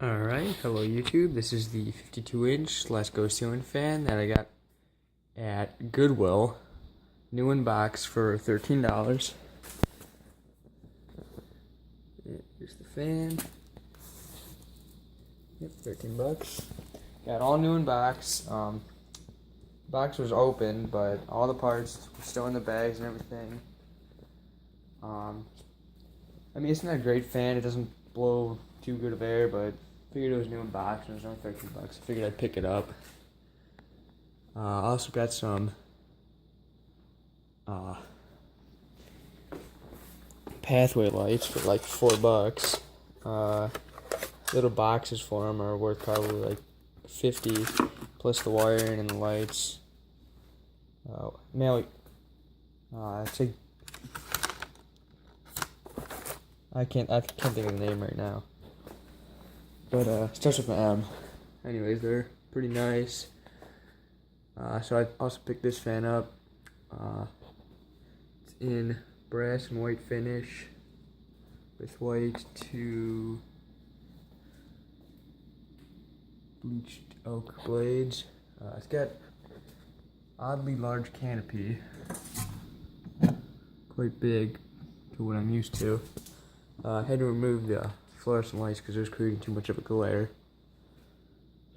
Alright, hello YouTube. This is the 52-inch Lasko ceiling fan that I got at Goodwill. New in box for $13. Here's the fan. Yep, 13 bucks. Got all new in box. Box was open, but all the parts were still in the bags and everything. I mean, it's not a great fan. It doesn't blow too good of air, but figured it was new in box and it was only 13 bucks. I figured I'd pick it up. I also got some pathway lights for like $4. Little boxes for them are worth probably like 50 plus the wiring and the lights. It's like I can't think of the name right now. But it starts with an M. Anyways, they're pretty nice. So I also picked this fan up. It's in brass and white finish with white to bleached oak blades. It's got oddly large canopy, quite big to what I'm used to. I had to remove the fluorescent lights because it was creating too much of a glare.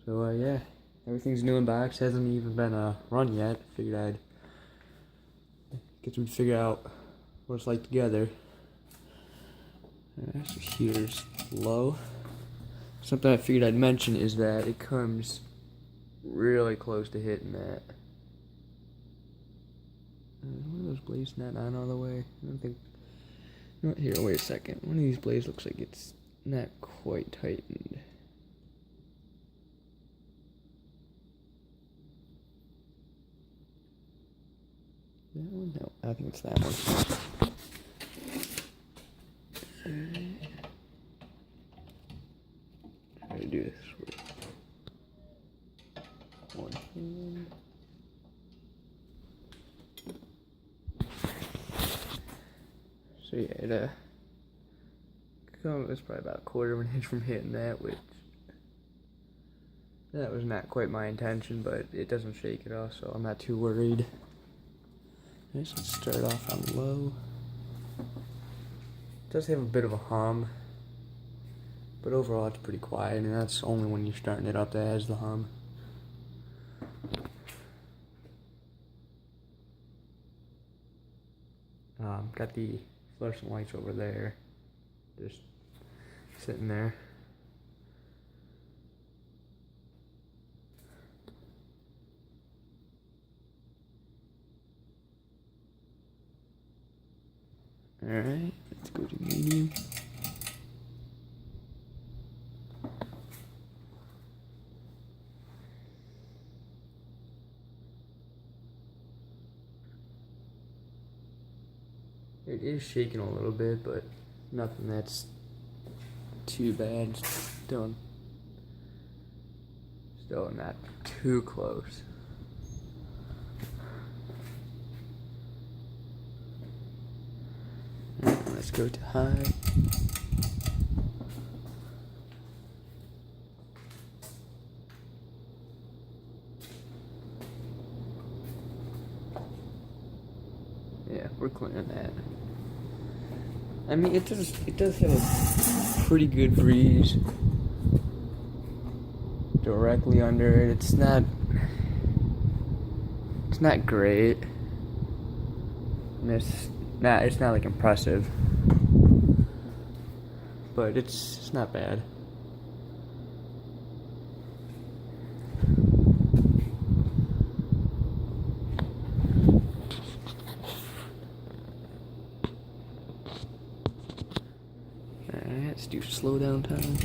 So yeah, everything's new in box. Hasn't even been run yet. Figured I'd get to figure out what it's like together. So here's low. Something I figured I'd mention is that it comes really close to hitting that. One of those blades not on all the way. I don't think. Not here. Wait a second. One of these blades looks like it's not quite tightened. That one? No, I think it's that one. Try to do this with one hand. So yeah, it's probably about a quarter of an inch from hitting that, which that was not quite my intention, but it doesn't shake at all, so I'm not too worried. Let's start off on low. It does have a bit of a hum, but overall it's pretty quiet, and that's only when you're starting it up that has the hum. Got the fluorescent lights over there, just sitting there. Alright, let's go to medium. It is shaking a little bit, but nothing that's too bad. Still not too close. Let's go to high. Yeah, we're clearing that. I mean, it does have a pretty good breeze directly under it. It's not great. It's not like impressive, but it's not bad. Alright, let's do slow down time.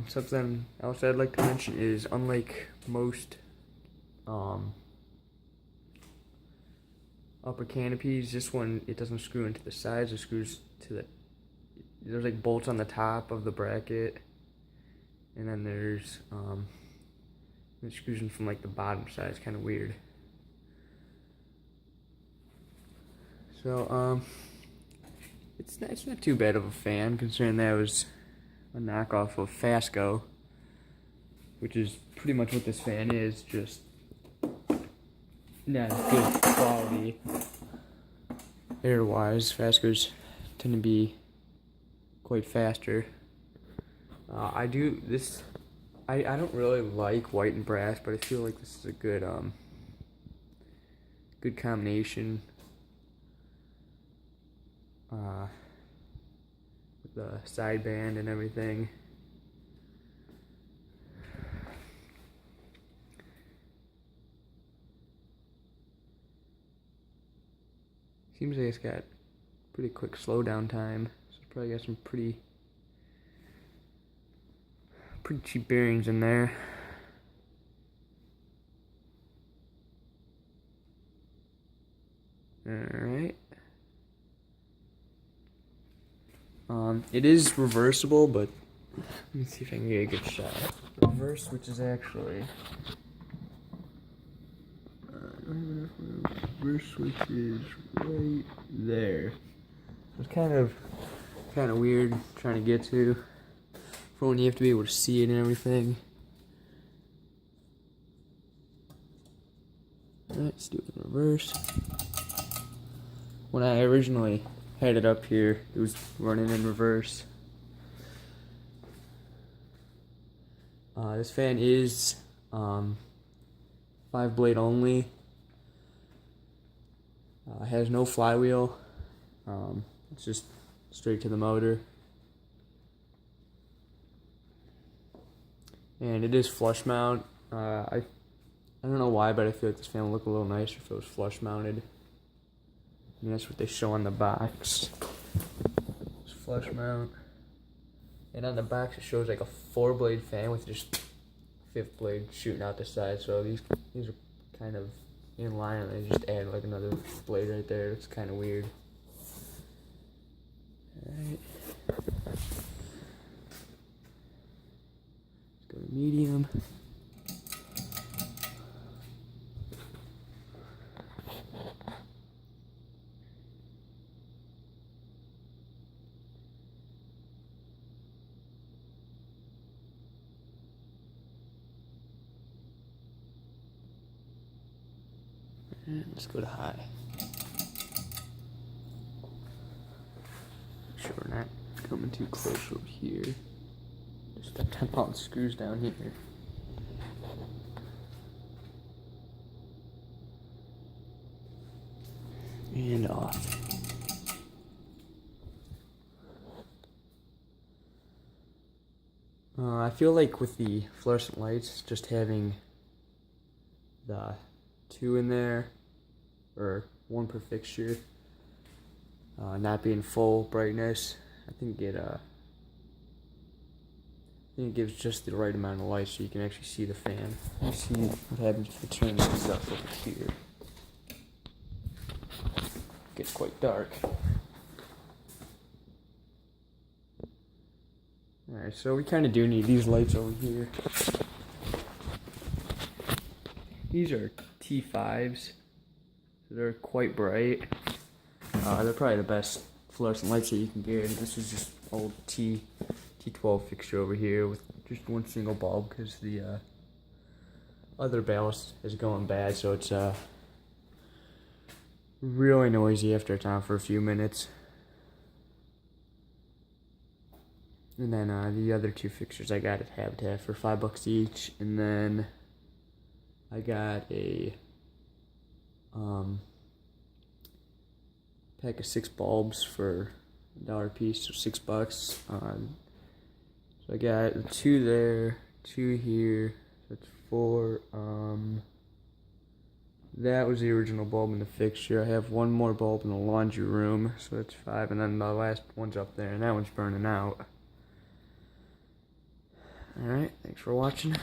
Something else I'd like to mention is, unlike most upper canopies, this one, it doesn't screw into the sides, it screws to there's like bolts on the top of the bracket, and then there's it screws in from like the bottom side. It's kind of weird. So, it's not too bad of a fan, considering that was a knockoff of Fasco, which is pretty much what this fan is, just not as good quality air-wise. Fascos tend to be quite faster. I don't really like white and brass, but I feel like this is a good good combination. With the sideband and everything. Seems like it's got pretty quick slowdown time, so it's probably got some pretty cheap bearings in there. Alright. It is reversible, but let me see if I can get a good shot. Reverse, which is actually reverse switch is right there. It's kind of weird trying to get to. For when you have to be able to see it and everything. Alright, let's do it in reverse. When I originally had it up here, it was running in reverse. This fan is 5-blade only. Has no flywheel. It's just straight to the motor. And it is flush mount. I don't know why, but I feel like this fan would look a little nicer if it was flush mounted. I mean, that's what they show on the box. It's flush mount. And on the box it shows like a 4-blade fan with just 5th blade shooting out the side. So these are kind of in line, and they just add like another blade right there. It's kind of weird. Alright. Let's go to medium. And let's go to high. Make sure we're not coming too close over here. Just stepped on all the screws down here. And off. I feel like with the fluorescent lights, just having the 2 in there, or 1 per fixture, not being full brightness, I think it gives just the right amount of light so you can actually see the fan. You see what happens if I turn this up over here. It gets quite dark. Alright, so we kind of do need these lights over here. These are T5s, so they're quite bright. They're probably the best fluorescent lights that you can get. This is just old T12 fixture over here with just 1 single bulb because the other ballast is going bad, so it's really noisy after it's on for a few minutes. And then the other 2 fixtures I got at Habitat for $5 each, and then I got a pack of 6 bulbs for $1 a piece, so $6. So I got 2 there, 2 here, so that's 4. That was the original bulb in the fixture. I have 1 more bulb in the laundry room, so that's 5, and then the last one's up there, and that one's burning out. Alright, thanks for watching.